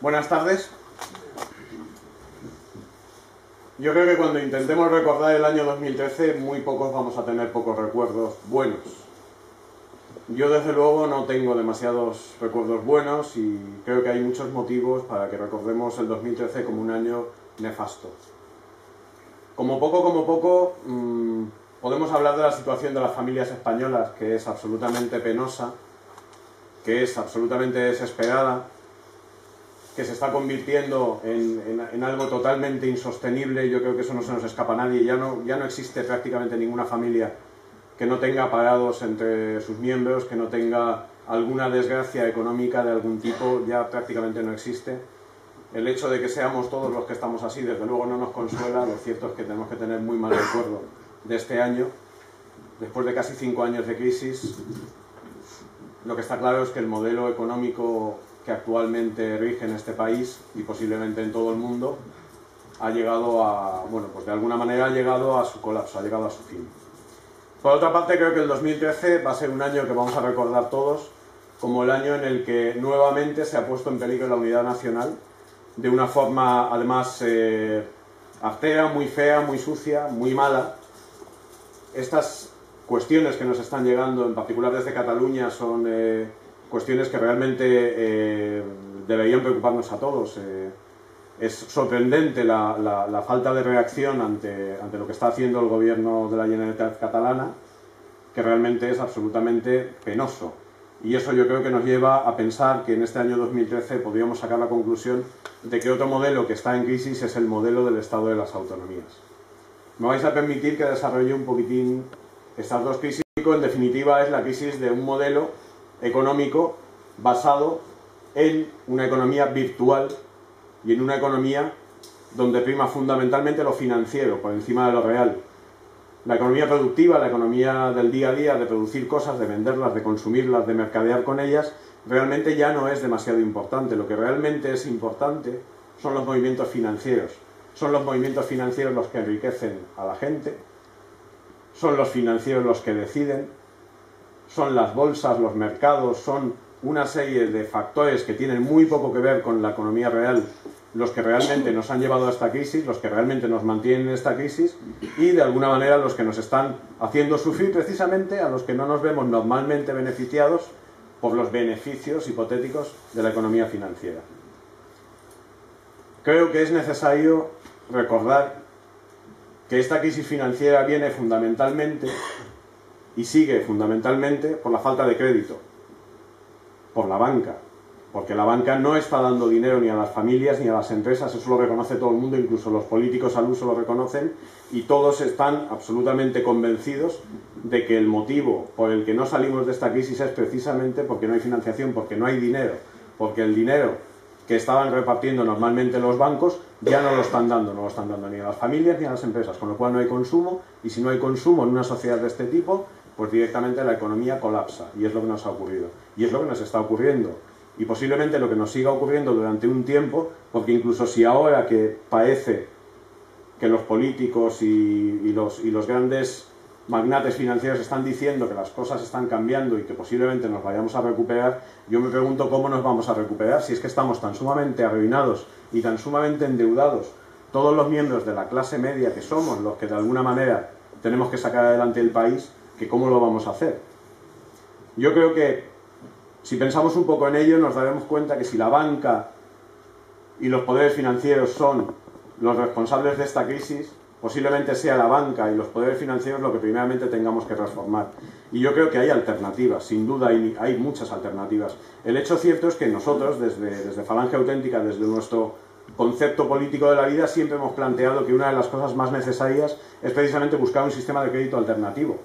Buenas tardes. Yo creo que cuando intentemos recordar el año 2013, muy pocos vamos a tener pocos recuerdos buenos. Yo desde luego no tengo demasiados recuerdos buenos y creo que hay muchos motivos para que recordemos el 2013 como un año nefasto. Como poco, podemos hablar de la situación de las familias españolas, que es absolutamente penosa, que es absolutamente desesperada, que se está convirtiendo en algo totalmente insostenible. Yo creo que eso no se nos escapa a nadie. Ya no existe prácticamente ninguna familia que no tenga parados entre sus miembros, que no tenga alguna desgracia económica de algún tipo, ya prácticamente no existe. El hecho de que seamos todos los que estamos así, desde luego no nos consuela. Lo cierto es que tenemos que tener muy mal recuerdo de este año. Después de casi 5 años de crisis, lo que está claro es que el modelo económico que actualmente rige en este país y posiblemente en todo el mundo ha llegado a, bueno, pues de alguna manera ha llegado a su colapso, ha llegado a su fin. Por otra parte, creo que el 2013 va a ser un año que vamos a recordar todos como el año en el que nuevamente se ha puesto en peligro la unidad nacional de una forma además artera, muy fea, muy sucia, muy mala. Estas cuestiones que nos están llegando, en particular desde Cataluña, son cuestiones que realmente deberían preocuparnos a todos. Es sorprendente la falta de reacción ante lo que está haciendo el gobierno de la Generalitat catalana, que realmente es absolutamente penoso. Y eso yo creo que nos lleva a pensar que en este año 2013 podríamos sacar la conclusión de que otro modelo que está en crisis es el modelo del Estado de las autonomías. Me vais a permitir que desarrolle un poquitín estas dos crisis. En definitiva, es la crisis de un modelo económico basado en una economía virtual y en una economía donde prima fundamentalmente lo financiero por encima de lo real. La economía productiva, la economía del día a día, de producir cosas, de venderlas, de consumirlas, de mercadear con ellas, realmente ya no es demasiado importante. Lo que realmente es importante son los movimientos financieros. Son los movimientos financieros los que enriquecen a la gente, son los financieros los que deciden, son las bolsas, los mercados, son una serie de factores que tienen muy poco que ver con la economía real, los que realmente nos han llevado a esta crisis, los que realmente nos mantienen en esta crisis y de alguna manera los que nos están haciendo sufrir precisamente a los que no nos vemos normalmente beneficiados por los beneficios hipotéticos de la economía financiera. Creo que es necesario recordar que esta crisis financiera viene fundamentalmente y sigue fundamentalmente por la falta de crédito, por la banca, porque la banca no está dando dinero ni a las familias ni a las empresas, eso lo reconoce todo el mundo, incluso los políticos al uso lo reconocen, y todos están absolutamente convencidos de que el motivo por el que no salimos de esta crisis es precisamente porque no hay financiación, porque no hay dinero, porque el dinero que estaban repartiendo normalmente los bancos ya no lo están dando ni a las familias ni a las empresas, con lo cual no hay consumo, y si no hay consumo en una sociedad de este tipo, pues directamente la economía colapsa, y es lo que nos ha ocurrido, y es lo que nos está ocurriendo, y posiblemente lo que nos siga ocurriendo durante un tiempo, porque incluso si ahora que parece que los políticos y los grandes magnates financieros están diciendo que las cosas están cambiando y que posiblemente nos vayamos a recuperar, yo me pregunto cómo nos vamos a recuperar si es que estamos tan sumamente arruinados y tan sumamente endeudados, todos los miembros de la clase media que somos los que de alguna manera tenemos que sacar adelante el país, que cómo lo vamos a hacer. Yo creo que si pensamos un poco en ello nos daremos cuenta que si la banca y los poderes financieros son los responsables de esta crisis, posiblemente sea la banca y los poderes financieros lo que primeramente tengamos que transformar. Y yo creo que hay alternativas, sin duda hay muchas alternativas. El hecho cierto es que nosotros, desde Falange Auténtica, desde nuestro concepto político de la vida, siempre hemos planteado que una de las cosas más necesarias es precisamente buscar un sistema de crédito alternativo.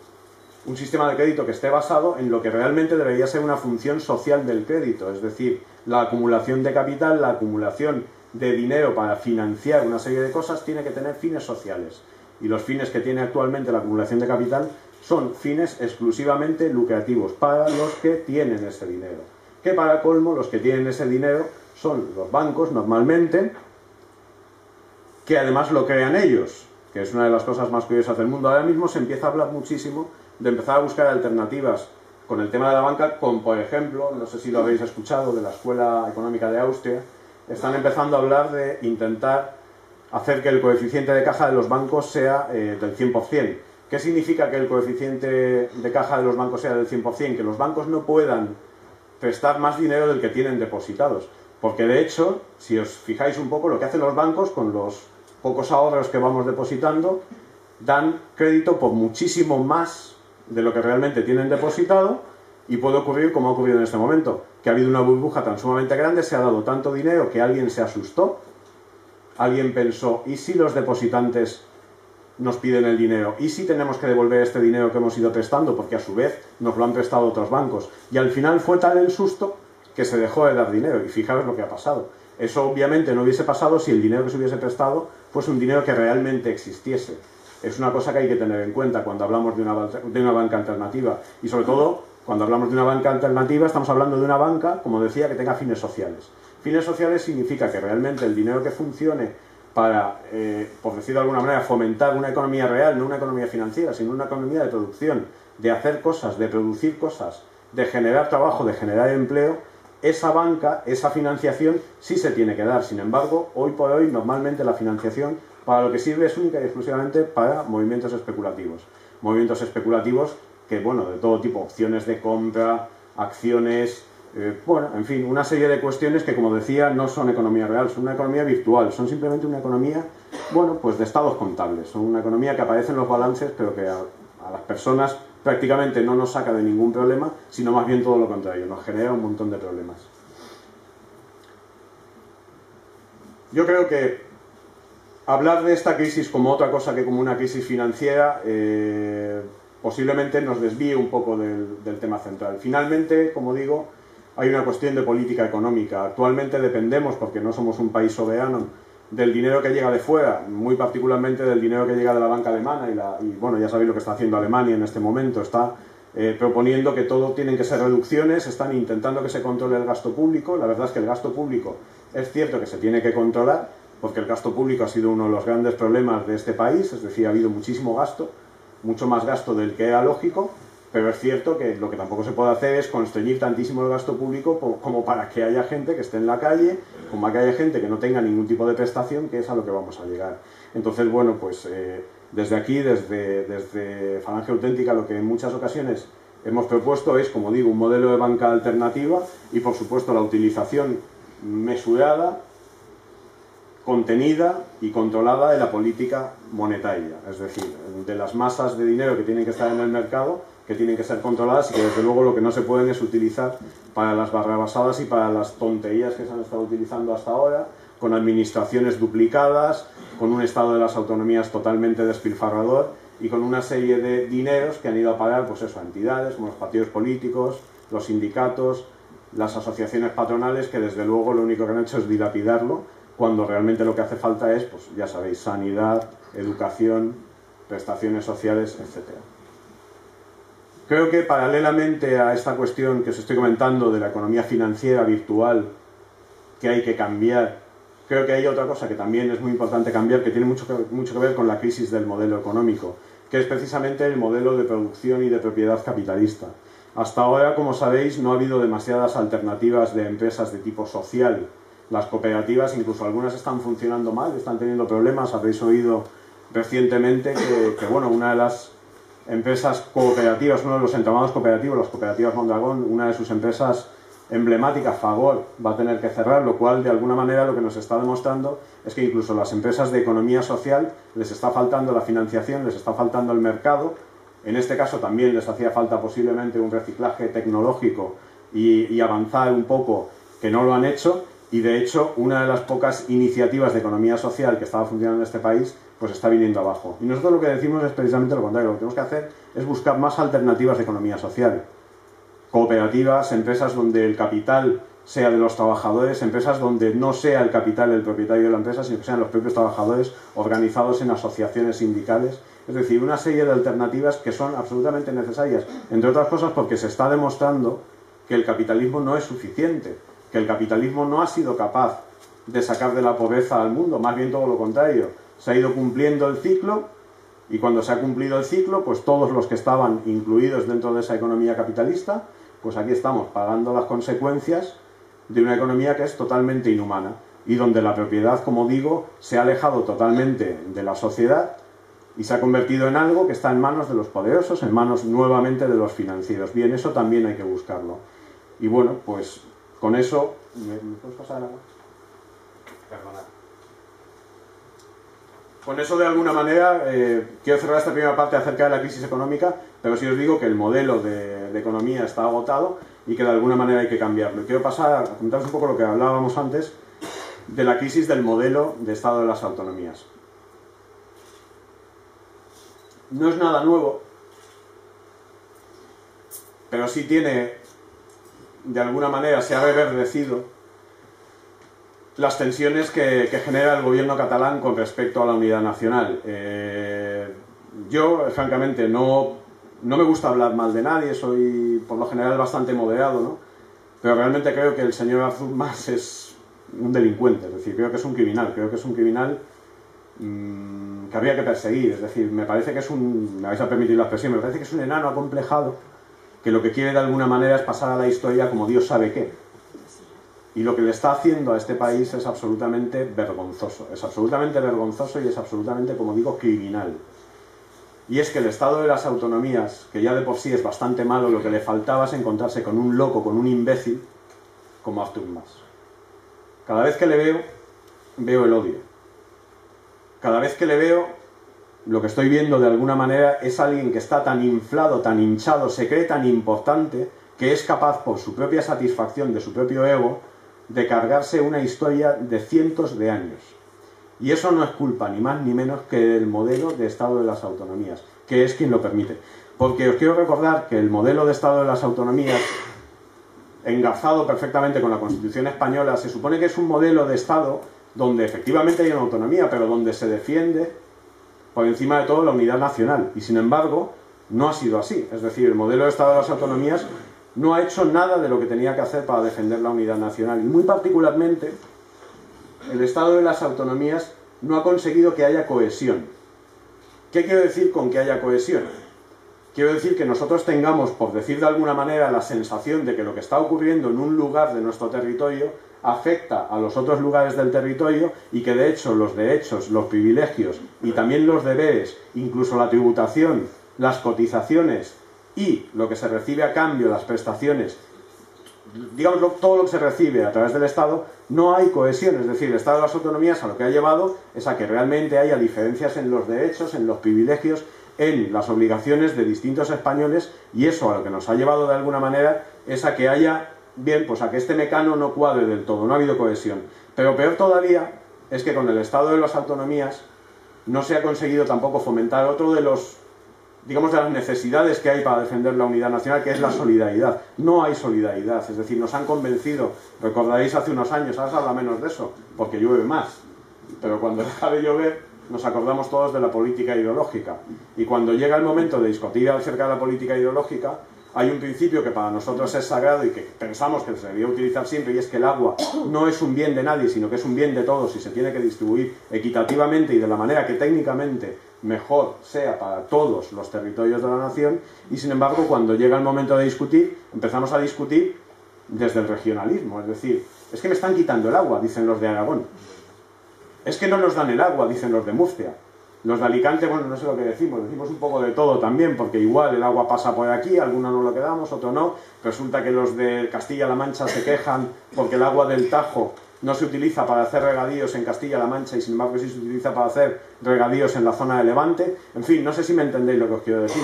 Un sistema de crédito que esté basado en lo que realmente debería ser una función social del crédito, es decir, la acumulación de capital, la acumulación de dinero para financiar una serie de cosas tiene que tener fines sociales. Y los fines que tiene actualmente la acumulación de capital son fines exclusivamente lucrativos para los que tienen ese dinero. Que para colmo, los que tienen ese dinero son los bancos normalmente, que además lo crean ellos, que es una de las cosas más curiosas del mundo. Ahora mismo se empieza a hablar muchísimo de empezar a buscar alternativas con el tema de la banca, con, por ejemplo, no sé si lo habéis escuchado, de la Escuela Económica de Austria, están empezando a hablar de intentar hacer que el coeficiente de caja de los bancos sea del 100%. ¿Qué significa que el coeficiente de caja de los bancos sea del 100%? Que los bancos no puedan prestar más dinero del que tienen depositados. Porque de hecho, si os fijáis un poco, lo que hacen los bancos con los pocos ahorros que vamos depositando, dan crédito por muchísimo más de lo que realmente tienen depositado, y puede ocurrir como ha ocurrido en este momento, que ha habido una burbuja tan sumamente grande, se ha dado tanto dinero que alguien se asustó, alguien pensó, ¿y si los depositantes nos piden el dinero? ¿Y si tenemos que devolver este dinero que hemos ido prestando? Porque a su vez nos lo han prestado otros bancos. Y al final fue tal el susto que se dejó de dar dinero, y fijaros lo que ha pasado. Eso obviamente no hubiese pasado si el dinero que se hubiese prestado fuese un dinero que realmente existiese. Es una cosa que hay que tener en cuenta cuando hablamos de una banca alternativa. Y sobre todo, cuando hablamos de una banca alternativa, estamos hablando de una banca, como decía, que tenga fines sociales. Fines sociales significa que realmente el dinero que funcione para, por decirlo de alguna manera, fomentar una economía real, no una economía financiera, sino una economía de producción, de hacer cosas, de producir cosas, de generar trabajo, de generar empleo, esa banca, esa financiación sí se tiene que dar. Sin embargo, hoy por hoy, normalmente la financiación para lo que sirve es única y exclusivamente para movimientos especulativos. Movimientos especulativos que, bueno, de todo tipo, opciones de compra, acciones, bueno, en fin, una serie de cuestiones que, como decía, no son economía real, son una economía virtual, son simplemente una economía, bueno, pues de estados contables, son una economía que aparece en los balances, pero que a las personas prácticamente no nos saca de ningún problema, sino más bien todo lo contrario, nos genera un montón de problemas. Yo creo que hablar de esta crisis como otra cosa que como una crisis financiera posiblemente nos desvíe un poco del tema central. Finalmente, como digo, hay una cuestión de política económica. Actualmente dependemos, porque no somos un país soberano, del dinero que llega de fuera, muy particularmente del dinero que llega de la banca alemana, y bueno, ya sabéis lo que está haciendo Alemania en este momento, está proponiendo que todo tienen que ser reducciones, están intentando que se controle el gasto público. La verdad es que el gasto público es cierto que se tiene que controlar, porque el gasto público ha sido uno de los grandes problemas de este país, es decir, ha habido muchísimo gasto, mucho más gasto del que era lógico, pero es cierto que lo que tampoco se puede hacer es constreñir tantísimo el gasto público como para que haya gente que esté en la calle, como para que haya gente que no tenga ningún tipo de prestación, que es a lo que vamos a llegar. Entonces, bueno, pues desde aquí, desde Falange Auténtica, lo que en muchas ocasiones hemos propuesto es, como digo, un modelo de banca alternativa y, por supuesto, la utilización mesurada, contenida y controlada de la política monetaria, es decir, de las masas de dinero que tienen que estar en el mercado, que tienen que ser controladas, y que desde luego lo que no se pueden es utilizar para las barrabasadas y para las tonterías que se han estado utilizando hasta ahora, con administraciones duplicadas, con un estado de las autonomías totalmente despilfarrador y con una serie de dineros que han ido a parar, pues eso, a entidades como los partidos políticos, los sindicatos, las asociaciones patronales, que desde luego lo único que han hecho es dilapidarlo, cuando realmente lo que hace falta es, pues ya sabéis, sanidad, educación, prestaciones sociales, etc. Creo que paralelamente a esta cuestión que os estoy comentando de la economía financiera virtual que hay que cambiar, creo que hay otra cosa que también es muy importante cambiar, que tiene mucho que ver con la crisis del modelo económico, que es precisamente el modelo de producción y de propiedad capitalista. Hasta ahora, como sabéis, no ha habido demasiadas alternativas de empresas de tipo social. Las cooperativas, incluso algunas están funcionando mal, están teniendo problemas. Habréis oído recientemente que bueno, una de las empresas cooperativas, uno de los entramados cooperativos, las cooperativas Mondragón, una de sus empresas emblemáticas, Fagor, va a tener que cerrar, lo cual de alguna manera lo que nos está demostrando es que incluso las empresas de economía social les está faltando la financiación, les está faltando el mercado. En este caso también les hacía falta posiblemente un reciclaje tecnológico y avanzar un poco, que no lo han hecho. Y de hecho, una de las pocas iniciativas de economía social que estaba funcionando en este país, pues está viniendo abajo. Y nosotros lo que decimos es precisamente lo contrario. Lo que tenemos que hacer es buscar más alternativas de economía social. Cooperativas, empresas donde el capital sea de los trabajadores, empresas donde no sea el capital el propietario de la empresa, sino que sean los propios trabajadores organizados en asociaciones sindicales. Es decir, una serie de alternativas que son absolutamente necesarias, entre otras cosas porque se está demostrando que el capitalismo no es suficiente, que el capitalismo no ha sido capaz de sacar de la pobreza al mundo, más bien todo lo contrario. Se ha ido cumpliendo el ciclo, y cuando se ha cumplido el ciclo, pues todos los que estaban incluidos dentro de esa economía capitalista, pues aquí estamos pagando las consecuencias de una economía que es totalmente inhumana. y donde la propiedad, como digo, se ha alejado totalmente de la sociedad y se ha convertido en algo que está en manos de los poderosos, en manos nuevamente de los financieros. Bien, eso también hay que buscarlo. Y bueno, pues con eso... ¿Me puedes pasar el agua? Perdonad. Con eso, de alguna manera, quiero cerrar esta primera parte acerca de la crisis económica, pero sí os digo que el modelo de economía está agotado y que de alguna manera hay que cambiarlo. Y quiero pasar a contaros un poco lo que hablábamos antes de la crisis del modelo de Estado de las autonomías. No es nada nuevo, pero sí tiene, de alguna manera, se ha reverdecido las tensiones que genera el gobierno catalán con respecto a la unidad nacional. Yo, francamente, no me gusta hablar mal de nadie, soy por lo general bastante moderado, ¿no? Pero realmente creo que el señor Artur Mas es un delincuente, es decir, creo que es un criminal, que habría que perseguir. Es decir, me parece que es un, me vais a permitir la expresión, me parece que es un enano acomplejado que lo que quiere de alguna manera es pasar a la historia como Dios sabe qué. Y lo que le está haciendo a este país es absolutamente vergonzoso. Es absolutamente vergonzoso y es absolutamente, como digo, criminal. Y es que el Estado de las autonomías, que ya de por sí es bastante malo, lo que le faltaba es encontrarse con un loco, con un imbécil, como Artur Mas. Cada vez que le veo, veo el odio. Cada vez que le veo, lo que estoy viendo de alguna manera es alguien que está tan inflado, tan hinchado, se cree tan importante, que es capaz, por su propia satisfacción, de su propio ego, de cargarse una historia de cientos de años. Y eso no es culpa ni más ni menos que del modelo de Estado de las autonomías, que es quien lo permite. Porque os quiero recordar que el modelo de Estado de las autonomías, engarzado perfectamente con la Constitución española, se supone que es un modelo de Estado donde efectivamente hay una autonomía, pero donde se defiende por encima de todo la unidad nacional. Y sin embargo, no ha sido así. Es decir, el modelo de Estado de las autonomías no ha hecho nada de lo que tenía que hacer para defender la unidad nacional. Y muy particularmente, el Estado de las autonomías no ha conseguido que haya cohesión. ¿Qué quiero decir con que haya cohesión? Quiero decir que nosotros tengamos, por decir de alguna manera, la sensación de que lo que está ocurriendo en un lugar de nuestro territorio afecta a los otros lugares del territorio y que de hecho los derechos, los privilegios y también los deberes, incluso la tributación, las cotizaciones y lo que se recibe a cambio, las prestaciones, digamos todo lo que se recibe a través del Estado, no hay cohesión. Es decir, el Estado de las autonomías a lo que ha llevado es a que realmente haya diferencias en los derechos, en los privilegios, en las obligaciones de distintos españoles, y eso a lo que nos ha llevado de alguna manera es a que haya, bien, pues a que este mecano no cuadre del todo, no ha habido cohesión. Pero peor todavía es que con el Estado de las autonomías no se ha conseguido tampoco fomentar otro de los, digamos, de las necesidades que hay para defender la unidad nacional, que es la solidaridad. No hay solidaridad, es decir, nos han convencido, recordaréis hace unos años, ahora se habla menos de eso, porque llueve más, pero cuando deja de llover nos acordamos todos de la política ideológica, y cuando llega el momento de discutir acerca de la política ideológica, hay un principio que para nosotros es sagrado y que pensamos que se debería utilizar siempre, y es que el agua no es un bien de nadie, sino que es un bien de todos y se tiene que distribuir equitativamente y de la manera que técnicamente mejor sea para todos los territorios de la nación. Y sin embargo, cuando llega el momento de discutir, empezamos a discutir desde el regionalismo, es decir, es que me están quitando el agua, dicen los de Aragón, es que no nos dan el agua, dicen los de Murcia. Los de Alicante, bueno, no sé lo que decimos un poco de todo también, porque igual el agua pasa por aquí, algunos no lo quedamos, otro no. Resulta que los de Castilla-La Mancha se quejan porque el agua del Tajo no se utiliza para hacer regadíos en Castilla-La Mancha y sin embargo sí se utiliza para hacer regadíos en la zona de Levante. En fin, no sé si me entendéis lo que os quiero decir.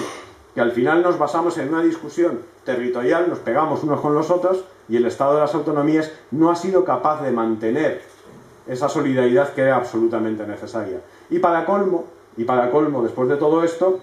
Que al final nos basamos en una discusión territorial, nos pegamos unos con los otros y el Estado de las autonomías no ha sido capaz de mantener esa solidaridad que era absolutamente necesaria. Y para colmo, después de todo esto,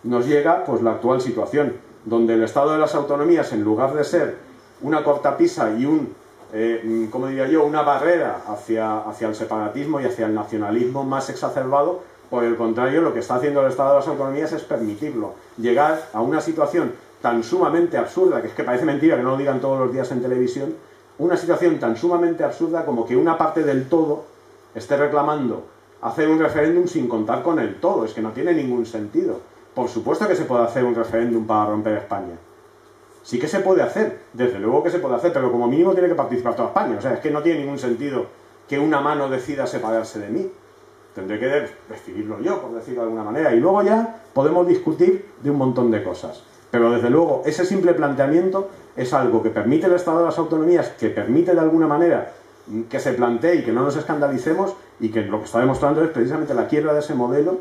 nos llega pues la actual situación, donde el Estado de las autonomías, en lugar de ser una cortapisa y como diría yo, una barrera hacia el separatismo y hacia el nacionalismo más exacerbado, por el contrario, lo que está haciendo el Estado de las autonomías es permitirlo, llegar a una situación tan sumamente absurda, que es que parece mentira que no lo digan todos los días en televisión, una situación tan sumamente absurda como que una parte del todo esté reclamando hacer un referéndum sin contar con el todo. Es que no tiene ningún sentido. Por supuesto que se puede hacer un referéndum para romper España. Sí que se puede hacer, desde luego que se puede hacer, pero como mínimo tiene que participar toda España. O sea, es que no tiene ningún sentido que una mano decida separarse de mí. Tendré que decidirlo yo, por decirlo de alguna manera. Y luego ya podemos discutir de un montón de cosas. Pero desde luego, ese simple planteamiento es algo que permite el Estado de las Autonomías, que permite de alguna manera que se plantee y que no nos escandalicemos, y que lo que está demostrando es precisamente la quiebra de ese modelo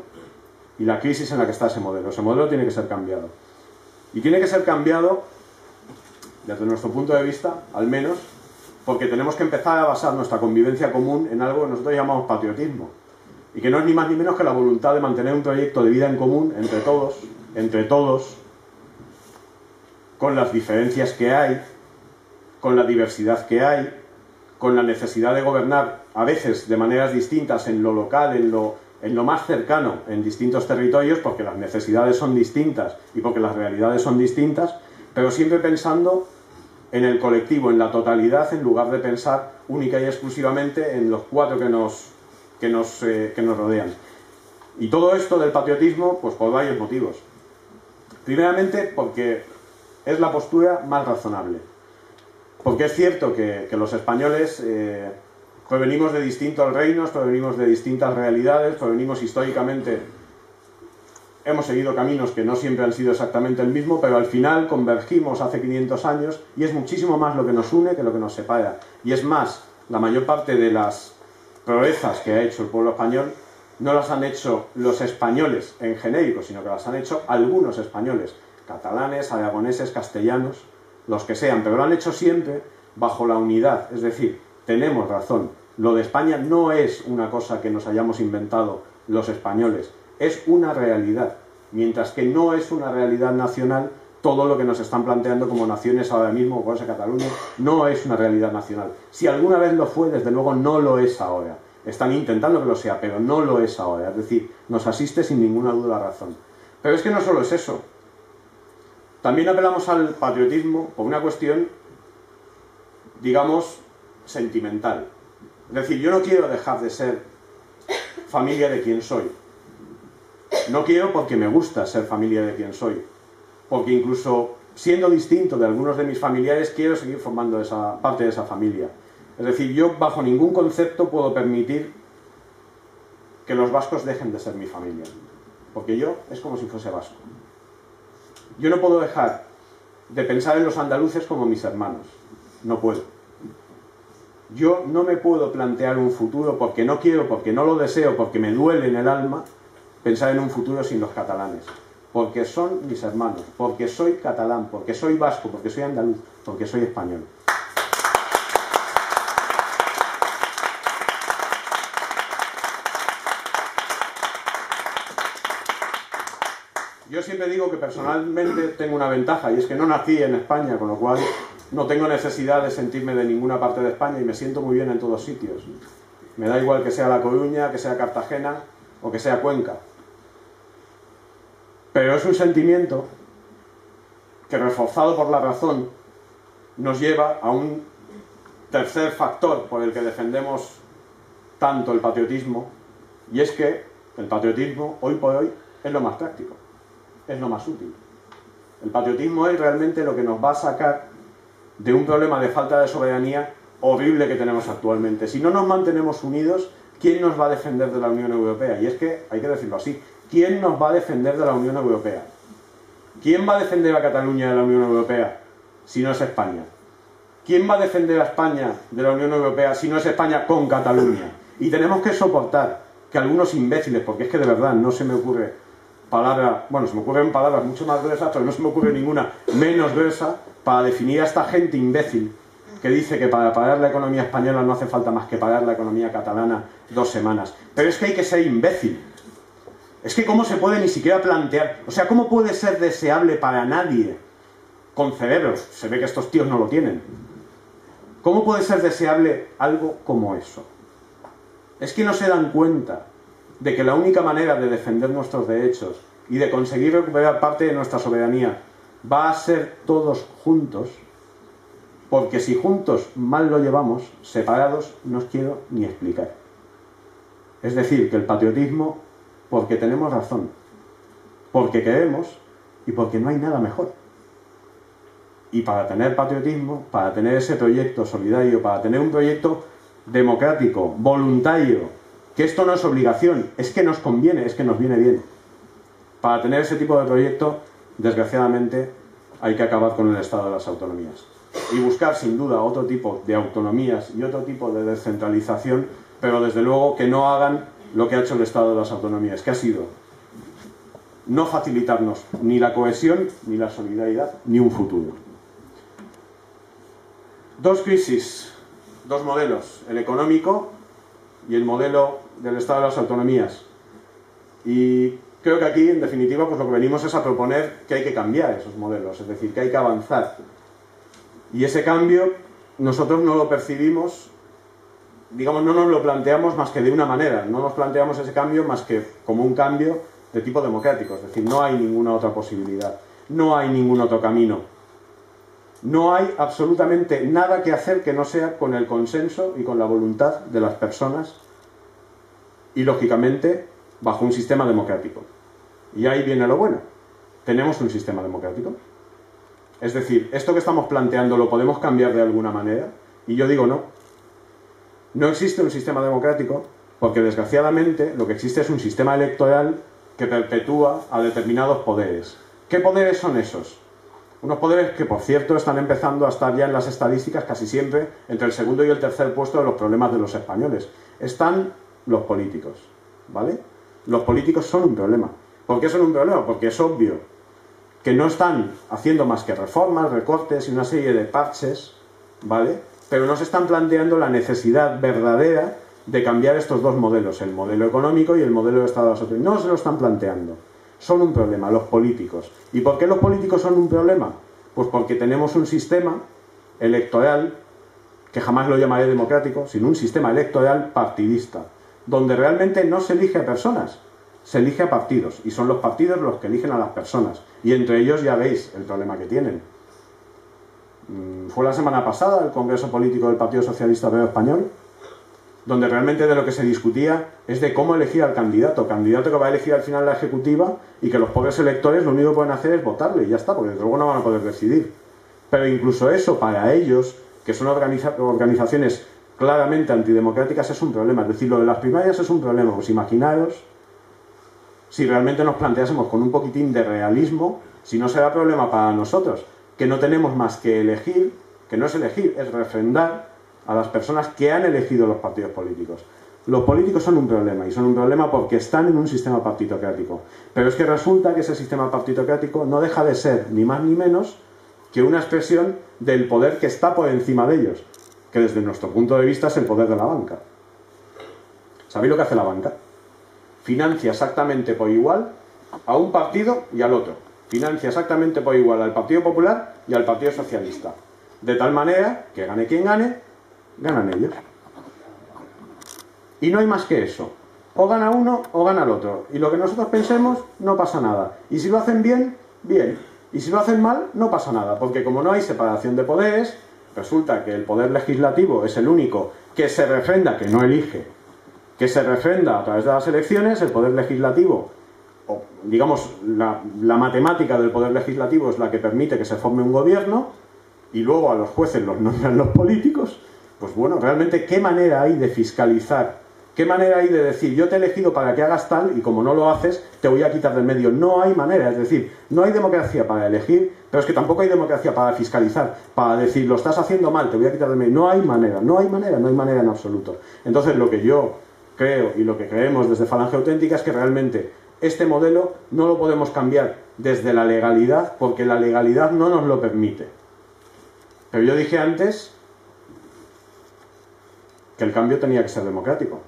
y la crisis en la que está ese modelo. Ese modelo tiene que ser cambiado. Y tiene que ser cambiado, desde nuestro punto de vista, al menos, porque tenemos que empezar a basar nuestra convivencia común en algo que nosotros llamamos patriotismo. Y que no es ni más ni menos que la voluntad de mantener un proyecto de vida en común entre todos, con las diferencias que hay, con la diversidad que hay, con la necesidad de gobernar a veces de maneras distintas en lo local, en lo más cercano, en distintos territorios, porque las necesidades son distintas y porque las realidades son distintas, pero siempre pensando en el colectivo, en la totalidad, en lugar de pensar única y exclusivamente en los cuatro que nos rodean. Y todo esto del patriotismo, pues por varios motivos. Primeramente, porque es la postura más razonable. Porque es cierto que los españoles provenimos de distintos reinos, provenimos de distintas realidades, provenimos históricamente, hemos seguido caminos que no siempre han sido exactamente el mismo, pero al final convergimos hace 500 años y es muchísimo más lo que nos une que lo que nos separa. Y es más, la mayor parte de las proezas que ha hecho el pueblo español no las han hecho los españoles en genérico, sino que las han hecho algunos españoles, catalanes, aragoneses, castellanos, los que sean, pero lo han hecho siempre bajo la unidad. Es decir, tenemos razón, lo de España no es una cosa que nos hayamos inventado los españoles, es una realidad, mientras que no es una realidad nacional todo lo que nos están planteando como naciones ahora mismo, como es Cataluña, no es una realidad nacional. Si alguna vez lo fue, desde luego no lo es ahora. Están intentando que lo sea, pero no lo es ahora. Es decir, nos asiste sin ninguna duda la razón. Pero es que no solo es eso. También apelamos al patriotismo por una cuestión, digamos, sentimental. Es decir, yo no quiero dejar de ser familia de quien soy. No quiero porque me gusta ser familia de quien soy. Porque incluso siendo distinto de algunos de mis familiares, quiero seguir formando parte de esa familia. Es decir, yo bajo ningún concepto puedo permitir que los vascos dejen de ser mi familia. Porque yo es como si fuese vasco. Yo no puedo dejar de pensar en los andaluces como mis hermanos. No puedo. Yo no me puedo plantear un futuro porque no quiero, porque no lo deseo, porque me duele en el alma pensar en un futuro sin los catalanes. Porque son mis hermanos, porque soy catalán, porque soy vasco, porque soy andaluz, porque soy español. Yo siempre digo que personalmente tengo una ventaja, y es que no nací en España, con lo cual no tengo necesidad de sentirme de ninguna parte de España y me siento muy bien en todos sitios. Me da igual que sea La Coruña, que sea Cartagena o que sea Cuenca. Pero es un sentimiento que, reforzado por la razón, nos lleva a un tercer factor por el que defendemos tanto el patriotismo, y es que el patriotismo, hoy por hoy, es lo más práctico, es lo más útil. El patriotismo es realmente lo que nos va a sacar de un problema de falta de soberanía horrible que tenemos actualmente. Si no nos mantenemos unidos, ¿quién nos va a defender de la Unión Europea? Y es que, hay que decirlo así, ¿quién nos va a defender de la Unión Europea? ¿Quién va a defender a Cataluña de la Unión Europea si no es España? ¿Quién va a defender a España de la Unión Europea si no es España con Cataluña? Y tenemos que soportar que algunos imbéciles, porque es que de verdad no se me ocurre palabra, bueno, se me ocurren palabras mucho más gruesas, pero no se me ocurre ninguna menos gruesa para definir a esta gente imbécil que dice que para parar la economía española no hace falta más que parar la economía catalana 2 semanas. Pero es que hay que ser imbécil. Es que cómo se puede ni siquiera plantear, o sea, cómo puede ser deseable para nadie con cerebros, se ve que estos tíos no lo tienen, cómo puede ser deseable algo como eso. Es que no se dan cuenta de que la única manera de defender nuestros derechos y de conseguir recuperar parte de nuestra soberanía va a ser todos juntos, porque si juntos mal lo llevamos, separados no os quiero ni explicar. Es decir, que el patriotismo, porque tenemos razón, porque queremos y porque no hay nada mejor. Y para tener patriotismo, para tener ese proyecto solidario, para tener un proyecto democrático, voluntario, que esto no es obligación, es que nos conviene, es que nos viene bien. Para tener ese tipo de proyecto, desgraciadamente, hay que acabar con el estado de las autonomías. Y buscar, sin duda, otro tipo de autonomías y otro tipo de descentralización, pero desde luego que no hagan lo que ha hecho el estado de las autonomías, que ha sido no facilitarnos ni la cohesión, ni la solidaridad, ni un futuro. Dos crisis, dos modelos, el económico y el modelo del estado de las autonomías. Y creo que aquí, en definitiva, pues lo que venimos es a proponer que hay que cambiar esos modelos, es decir, que hay que avanzar. Y ese cambio nosotros no lo percibimos, digamos, no nos lo planteamos más que de una manera, no nos planteamos ese cambio más que como un cambio de tipo democrático, es decir, no hay ninguna otra posibilidad, no hay ningún otro camino, no hay absolutamente nada que hacer que no sea con el consenso y con la voluntad de las personas y, lógicamente, bajo un sistema democrático. Y ahí viene lo bueno, tenemos un sistema democrático. Es decir, esto que estamos planteando lo podemos cambiar de alguna manera, y yo digo no. No existe un sistema democrático porque, desgraciadamente, lo que existe es un sistema electoral que perpetúa a determinados poderes. ¿Qué poderes son esos? Unos poderes que, por cierto, están empezando a estar ya en las estadísticas casi siempre entre el segundo y el tercer puesto de los problemas de los españoles. Están los políticos, ¿vale? Los políticos son un problema. ¿Por qué son un problema? Porque es obvio que no están haciendo más que reformas, recortes y una serie de parches, ¿vale? Pero no se están planteando la necesidad verdadera de cambiar estos dos modelos, el modelo económico y el modelo de Estado de las autonomías. No se lo están planteando. Son un problema, los políticos. ¿Y por qué los políticos son un problema? Pues porque tenemos un sistema electoral, que jamás lo llamaré democrático, sino un sistema electoral partidista, donde realmente no se elige a personas, se elige a partidos, y son los partidos los que eligen a las personas, y entre ellos ya veis el problema que tienen. Fue la semana pasada el Congreso Político del Partido Socialista Obrero Español, donde realmente de lo que se discutía es de cómo elegir al candidato que va a elegir al final la ejecutiva, y que los pobres electores lo único que pueden hacer es votarle y ya está, porque luego no van a poder decidir. Pero incluso eso, para ellos, que son organizaciones claramente antidemocráticas, es un problema. Es decir, lo de las primarias es un problema. Pues imaginaros si realmente nos planteásemos con un poquitín de realismo, si no será problema para nosotros, que no tenemos más que elegir, que no es elegir, es refrendar a las personas que han elegido los partidos políticos. Los políticos son un problema, y son un problema porque están en un sistema partitocrático. Pero es que resulta que ese sistema partitocrático no deja de ser, ni más ni menos, que una expresión del poder que está por encima de ellos, que desde nuestro punto de vista es el poder de la banca. ¿Sabéis lo que hace la banca? Financia exactamente por igual a un partido y al otro. Financia exactamente por igual al Partido Popular y al Partido Socialista. De tal manera que gane quien gane, ganan ellos. Y no hay más que eso. O gana uno o gana el otro. Y lo que nosotros pensemos, no pasa nada. Y si lo hacen bien, bien. Y si lo hacen mal, no pasa nada. Porque como no hay separación de poderes, resulta que el poder legislativo es el único que se refrenda, que no elige, que se refrenda a través de las elecciones. El poder legislativo, o digamos, la matemática del poder legislativo es la que permite que se forme un gobierno, y luego a los jueces los nombran los políticos. Pues bueno, realmente, ¿qué manera hay de fiscalizar? ¿Qué manera hay de decir, yo te he elegido para que hagas tal, y como no lo haces, te voy a quitar del medio? No hay manera. Es decir, no hay democracia para elegir, pero es que tampoco hay democracia para fiscalizar, para decir, lo estás haciendo mal, te voy a quitar del medio. No hay manera, no hay manera, no hay manera en absoluto. Entonces, lo que yo creo y lo que creemos desde Falange Auténtica es que realmente este modelo no lo podemos cambiar desde la legalidad, porque la legalidad no nos lo permite. Pero yo dije antes que el cambio tenía que ser democrático.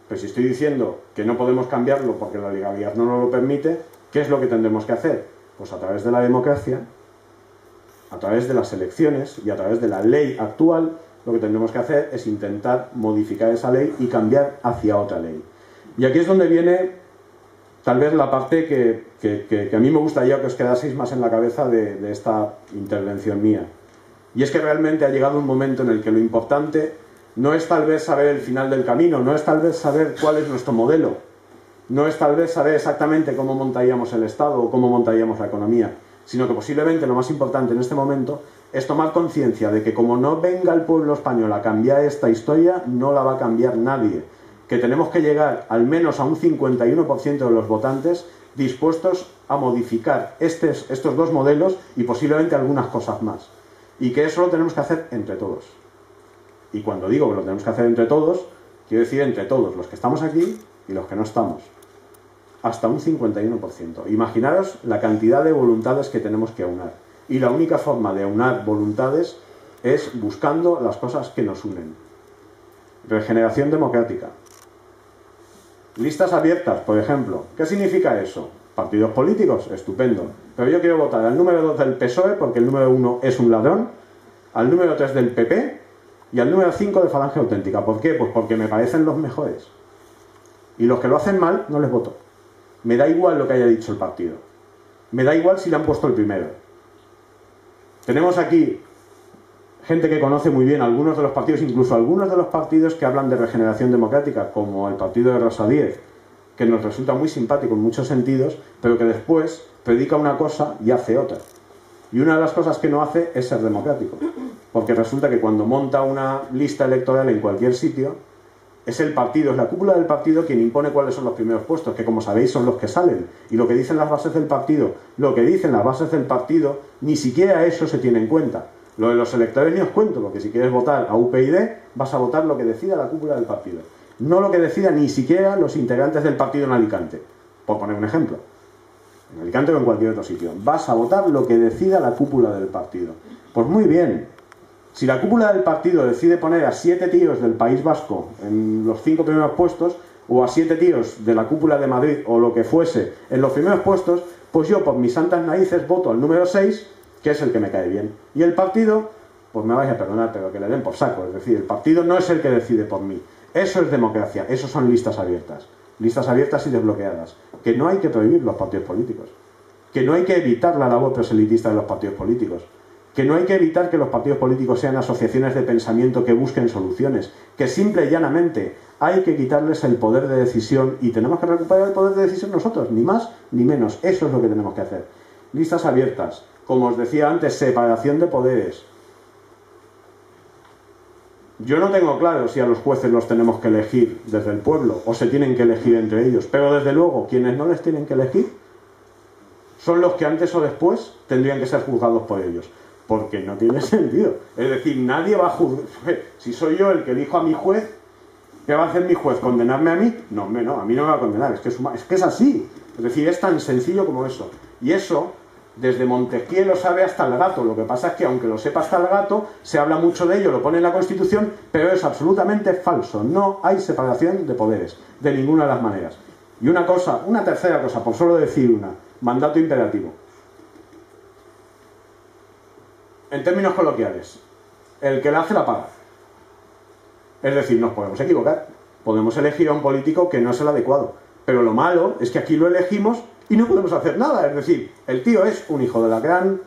Pero si estoy diciendo que no podemos cambiarlo porque la legalidad no nos lo permite, ¿qué es lo que tendremos que hacer? Pues a través de la democracia, a través de las elecciones y a través de la ley actual, lo que tendremos que hacer es intentar modificar esa ley y cambiar hacia otra ley. Y aquí es donde viene tal vez la parte que a mí me gustaría que os quedaseis más en la cabeza de esta intervención mía. Y es que realmente ha llegado un momento en el que lo importante no es tal vez saber el final del camino, no es tal vez saber cuál es nuestro modelo, no es tal vez saber exactamente cómo montaríamos el Estado o cómo montaríamos la economía, sino que posiblemente lo más importante en este momento es tomar conciencia de que como no venga el pueblo español a cambiar esta historia, no la va a cambiar nadie. Que tenemos que llegar al menos a un 51% de los votantes dispuestos a modificar estos dos modelos y posiblemente algunas cosas más. Y que eso lo tenemos que hacer entre todos. Y cuando digo que lo tenemos que hacer entre todos, quiero decir entre todos, los que estamos aquí y los que no estamos. Hasta un 51%. Imaginaros la cantidad de voluntades que tenemos que aunar. Y la única forma de aunar voluntades es buscando las cosas que nos unen. Regeneración democrática. Listas abiertas, por ejemplo. ¿Qué significa eso? Partidos políticos, estupendo. Pero yo quiero votar al número 2 del PSOE porque el número 1 es un ladrón, al número 3 del PP y al número 5 de Falange Auténtica. ¿Por qué? Pues porque me parecen los mejores. Y los que lo hacen mal, no les voto. Me da igual lo que haya dicho el partido. Me da igual si le han puesto el primero. Tenemos aquí gente que conoce muy bien algunos de los partidos, incluso algunos de los partidos que hablan de regeneración democrática, como el partido de Rosa Díez, que nos resulta muy simpático en muchos sentidos, pero que después predica una cosa y hace otra. Y una de las cosas que no hace es ser democrático. Porque resulta que cuando monta una lista electoral en cualquier sitio, es el partido, es la cúpula del partido quien impone cuáles son los primeros puestos, que como sabéis son los que salen. Y lo que dicen las bases del partido, ni siquiera eso se tiene en cuenta. Lo de los electores ni os cuento, porque si quieres votar a UPyD, vas a votar lo que decida la cúpula del partido. No lo que decidan ni siquiera los integrantes del partido en Alicante, por poner un ejemplo. En Alicante o en cualquier otro sitio. Vas a votar lo que decida la cúpula del partido. Pues muy bien. Si la cúpula del partido decide poner a 7 tíos del País Vasco en los 5 primeros puestos, o a 7 tíos de la cúpula de Madrid, o lo que fuese, en los primeros puestos, pues yo por mis santas narices voto al número 6, que es el que me cae bien. Y el partido, pues me vais a perdonar, pero que le den por saco. Es decir, el partido no es el que decide por mí. Eso es democracia, eso son listas abiertas. Listas abiertas y desbloqueadas. Que no hay que prohibir los partidos políticos. Que no hay que evitar la labor proselitista de los partidos políticos. Que no hay que evitar que los partidos políticos sean asociaciones de pensamiento que busquen soluciones. Que simple y llanamente hay que quitarles el poder de decisión y tenemos que recuperar el poder de decisión nosotros, ni más ni menos. Eso es lo que tenemos que hacer. Listas abiertas. Como os decía antes, separación de poderes. Yo no tengo claro si a los jueces los tenemos que elegir desde el pueblo o se tienen que elegir entre ellos, pero desde luego quienes no les tienen que elegir son los que antes o después tendrían que ser juzgados por ellos, porque no tiene sentido. Es decir, nadie va a juzgar. Si soy yo el que elijo a mi juez, ¿qué va a hacer mi juez? ¿Condenarme a mí? No, hombre, no, a mí no me va a condenar, es que es así. Es decir, es tan sencillo como eso. Y eso, desde Montesquieu lo sabe hasta el gato. Lo que pasa es que aunque lo sepa hasta el gato, se habla mucho de ello, lo pone en la Constitución, pero es absolutamente falso. No hay separación de poderes, de ninguna de las maneras. Y una tercera cosa, por solo decir una, mandato imperativo. En términos coloquiales, el que la hace la paga. Es decir, nos podemos equivocar. Podemos elegir a un político que no es el adecuado. Pero lo malo es que aquí lo elegimos y no podemos hacer nada. Es decir, el tío es un hijo de la gran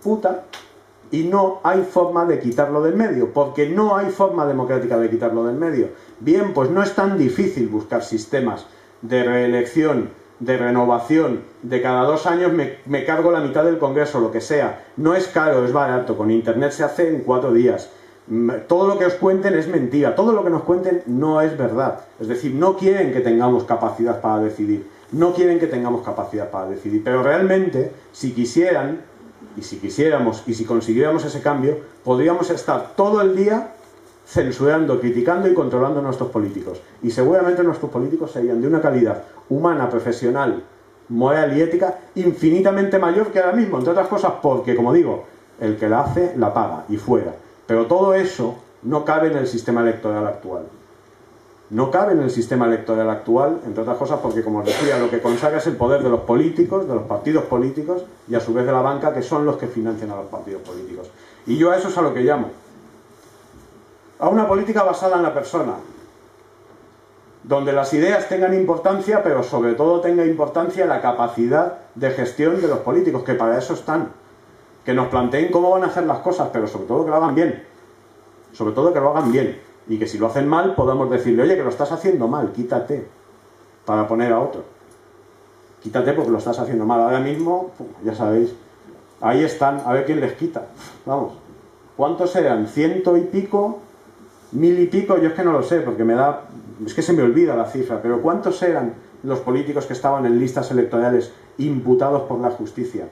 puta y no hay forma de quitarlo del medio, porque no hay forma democrática de quitarlo del medio. Bien, pues no es tan difícil buscar sistemas de reelección, de renovación, de cada 2 años me cargo la mitad del Congreso, lo que sea. No es caro, es barato, con internet se hace en 4 días. Todo lo que os cuenten es mentira, todo lo que nos cuenten no es verdad. Es decir, no quieren que tengamos capacidad para decidir, no quieren que tengamos capacidad para decidir, pero realmente, si quisieran, y si quisiéramos, y si consiguiéramos ese cambio, podríamos estar todo el día censurando, criticando y controlando a nuestros políticos. Y seguramente nuestros políticos serían de una calidad humana, profesional, moral y ética infinitamente mayor que ahora mismo, entre otras cosas porque, como digo, el que la hace, la paga, y fuera. Pero todo eso no cabe en el sistema electoral actual. No cabe en el sistema electoral actual, entre otras cosas porque, como os decía, lo que consagra es el poder de los políticos, de los partidos políticos y a su vez de la banca, que son los que financian a los partidos políticos. Y yo a eso es a lo que llamo. A una política basada en la persona, donde las ideas tengan importancia, pero sobre todo tenga importancia la capacidad de gestión de los políticos, que para eso están. Que nos planteen cómo van a hacer las cosas, pero sobre todo que lo hagan bien. Sobre todo que lo hagan bien. Y que si lo hacen mal, podamos decirle, oye, que lo estás haciendo mal, quítate, para poner a otro. Quítate porque lo estás haciendo mal. Ahora mismo, ya sabéis, Ahí están, a ver quién les quita. Vamos, ¿cuántos eran? ¿100 y pico? ¿1000 y pico? Yo es que no lo sé, porque es que se me olvida la cifra, pero ¿cuántos eran los políticos que estaban en listas electorales imputados por la justicia?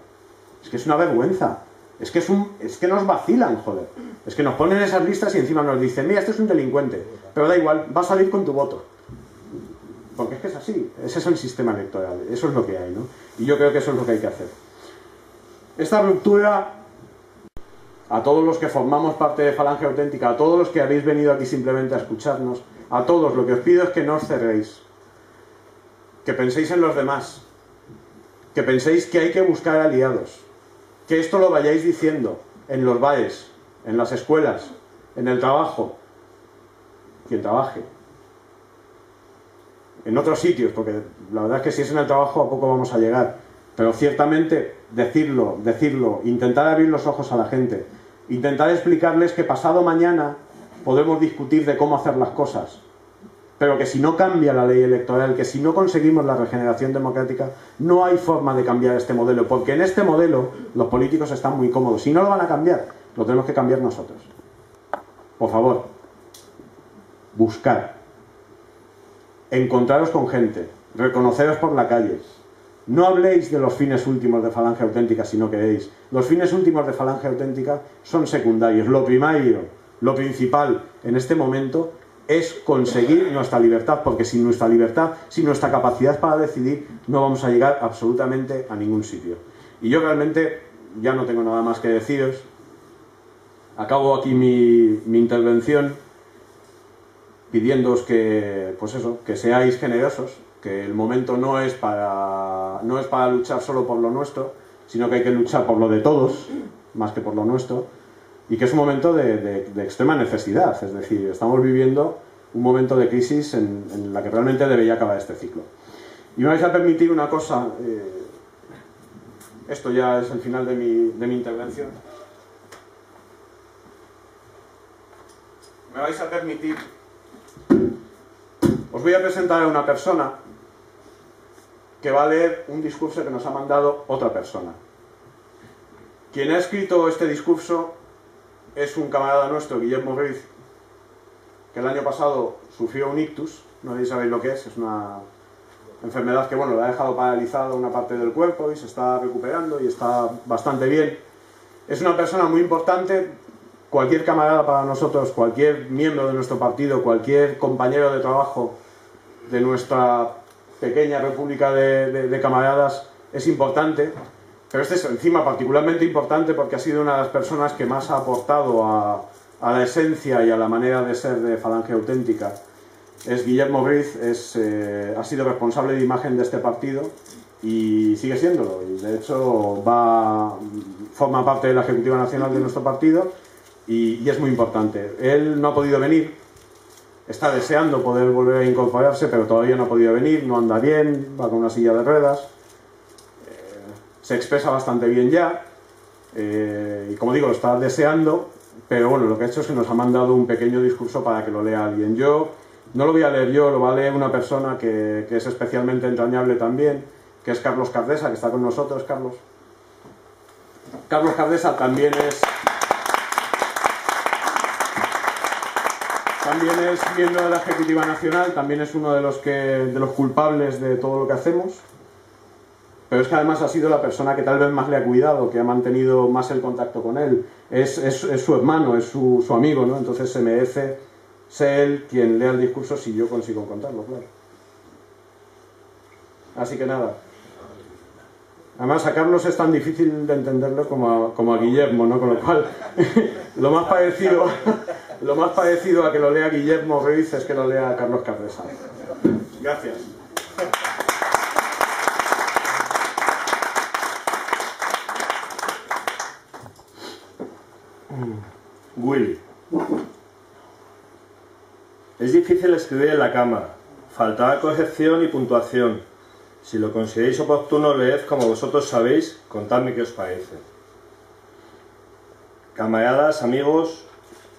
Es que es una vergüenza. Es que nos vacilan, joder. Es que nos ponen esas listas y encima nos dicen, mira, este es un delincuente, pero da igual, va a salir con tu voto. Porque es que es así, ese es el sistema electoral, eso es lo que hay, ¿no? Y yo creo que eso es lo que hay que hacer. Esta ruptura, a todos los que formamos parte de Falange Auténtica, a todos los que habéis venido aquí simplemente a escucharnos, a todos, lo que os pido es que no os cerréis, que penséis en los demás, que penséis que hay que buscar aliados, que esto lo vayáis diciendo en los bares, en las escuelas, en el trabajo, quien trabaje, en otros sitios, porque la verdad es que si es en el trabajo a poco vamos a llegar, pero ciertamente decirlo, intentar abrir los ojos a la gente, intentar explicarles que pasado mañana podemos discutir de cómo hacer las cosas, pero que si no cambia la ley electoral, que si no conseguimos la regeneración democrática, no hay forma de cambiar este modelo, porque en este modelo los políticos están muy cómodos. Si no lo van a cambiar, lo tenemos que cambiar nosotros. Por favor, buscar, encontraros con gente, reconoceros por la calle. No habléis de los fines últimos de Falange Auténtica si no queréis. Los fines últimos de Falange Auténtica son secundarios. Lo primario, lo principal en este momento es conseguir nuestra libertad, porque sin nuestra libertad, sin nuestra capacidad para decidir, no vamos a llegar absolutamente a ningún sitio. Y yo realmente ya no tengo nada más que deciros. Acabo aquí mi intervención pidiéndoos que, pues eso, que seáis generosos, que el momento no es para luchar solo por lo nuestro, sino que hay que luchar por lo de todos, más que por lo nuestro, y que es un momento de extrema necesidad, es decir, estamos viviendo un momento de crisis en la que realmente debería acabar este ciclo. Y me vais a permitir una cosa, esto ya es el final de mi intervención, me vais a permitir, os voy a presentar a una persona que va a leer un discurso que nos ha mandado otra persona. Quien ha escrito este discurso es un camarada nuestro, Guillermo Ruiz, que el año pasado sufrió un ictus, no sé si sabéis lo que es una enfermedad que, bueno, le ha dejado paralizado una parte del cuerpo y se está recuperando y está bastante bien. Es una persona muy importante, cualquier camarada para nosotros, cualquier miembro de nuestro partido, cualquier compañero de trabajo de nuestra pequeña república de camaradas es importante, pero este es encima particularmente importante porque ha sido una de las personas que más ha aportado a la esencia y a la manera de ser de Falange Auténtica. Es Guillermo Ruiz, ha sido responsable de imagen de este partido y sigue siéndolo, y de hecho forma parte de la Ejecutiva Nacional de nuestro partido y es muy importante. Él no ha podido venir, está deseando poder volver a incorporarse, pero todavía no ha podido venir, no anda bien, va con una silla de ruedas, se expresa bastante bien ya, y como digo, está deseando, pero bueno, lo que ha hecho es que nos ha mandado un pequeño discurso para que lo lea alguien. Yo no lo voy a leer yo, lo va a leer una persona que es especialmente entrañable también, que es Carlos Cardesa, que está con nosotros. Carlos Cardesa también es miembro de la Ejecutiva Nacional, también es uno de los culpables de todo lo que hacemos, pero es que además ha sido la persona que tal vez más le ha cuidado, que ha mantenido más el contacto con él, es su hermano, es su amigo, ¿no? Entonces se merece ser él quien lea el discurso si yo consigo contarlo, claro. Así que nada. Además a Carlos es tan difícil de entenderlo como a Guillermo, ¿no? Con lo cual lo más parecido a que lo lea Guillermo Ruiz es que lo lea Carlos Cardesa. Gracias. Willy. Es difícil escribir en la cámara. Faltaba corrección y puntuación. Si lo consideréis oportuno, leed como vosotros sabéis, contadme qué os parece. Camaradas, amigos,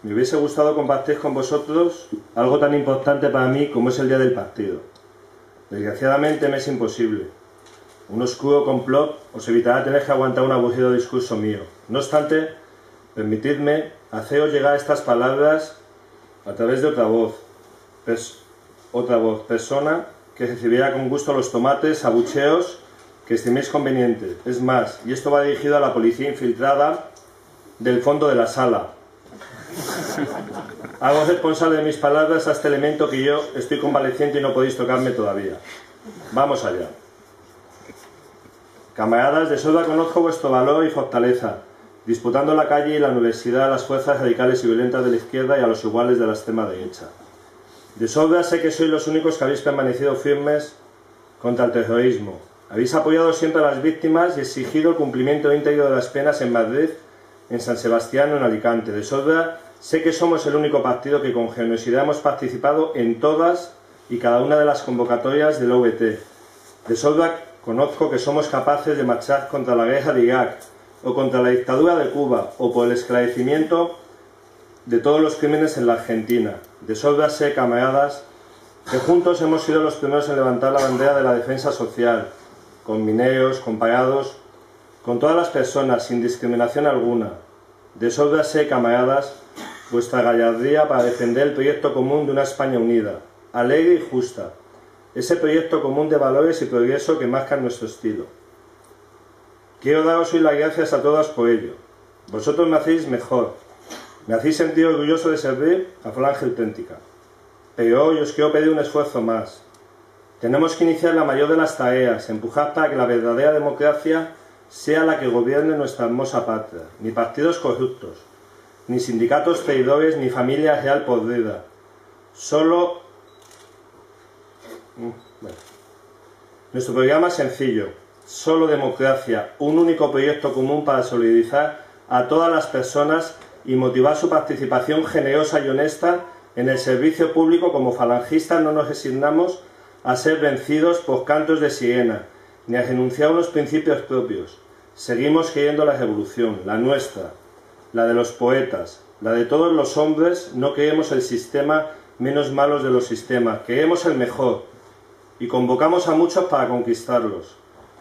me hubiese gustado compartir con vosotros algo tan importante para mí como es el día del partido. Desgraciadamente me es imposible. Un oscuro complot os evitará tener que aguantar un aburrido discurso mío. No obstante, permitidme haceros llegar estas palabras a través de otra voz, persona que recibirá con gusto los tomates, abucheos que estiméis convenientes. Es más, y esto va dirigido a la policía infiltrada del fondo de la sala. Hago responsable de mis palabras a este elemento que yo estoy convaleciente y no podéis tocarme todavía. Vamos allá. Camaradas, de sobra conozco vuestro valor y fortaleza, disputando la calle y la universidad a las fuerzas radicales y violentas de la izquierda y a los iguales de la extrema derecha. De sobra sé que sois los únicos que habéis permanecido firmes contra el terrorismo. Habéis apoyado siempre a las víctimas y exigido el cumplimiento íntegro de las penas en Madrid, en San Sebastián o en Alicante. De sobra sé que somos el único partido que con generosidad hemos participado en todas y cada una de las convocatorias del OVT. De sobra conozco que somos capaces de marchar contra la guerra de Irak, o contra la dictadura de Cuba, o por el esclarecimiento de todos los crímenes en la Argentina. De sobra sé, camaradas, que juntos hemos sido los primeros en levantar la bandera de la defensa social, con mineros, con parados, con todas las personas, sin discriminación alguna. De sobra sé, camaradas, vuestra gallardía para defender el proyecto común de una España unida, alegre y justa, ese proyecto común de valores y progreso que marca nuestro estilo. Quiero daros hoy las gracias a todas por ello. Vosotros me hacéis mejor, me hacéis sentir orgulloso de servir a Falange Auténtica. Pero hoy os quiero pedir un esfuerzo más. Tenemos que iniciar la mayor de las tareas, empujar para que la verdadera democracia sea la que gobierne nuestra hermosa patria. Ni partidos corruptos, ni sindicatos traidores, ni familia real podrida. Solo... Nuestro programa es sencillo. Solo democracia, un único proyecto común para solidarizar a todas las personas y motivar su participación generosa y honesta en el servicio público. Como falangistas no nos resignamos a ser vencidos por cantos de sirena, ni a renunciar a unos principios propios. Seguimos queriendo la revolución, la nuestra, la de los poetas, la de todos los hombres. No queremos el sistema menos malos de los sistemas, queremos el mejor, y convocamos a muchos para conquistarlos.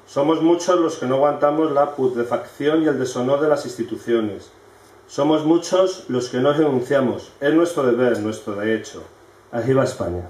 Somos muchos los que no aguantamos la putrefacción y el deshonor de las instituciones. Somos muchos los que no renunciamos. Es nuestro deber, nuestro derecho. Arriba España.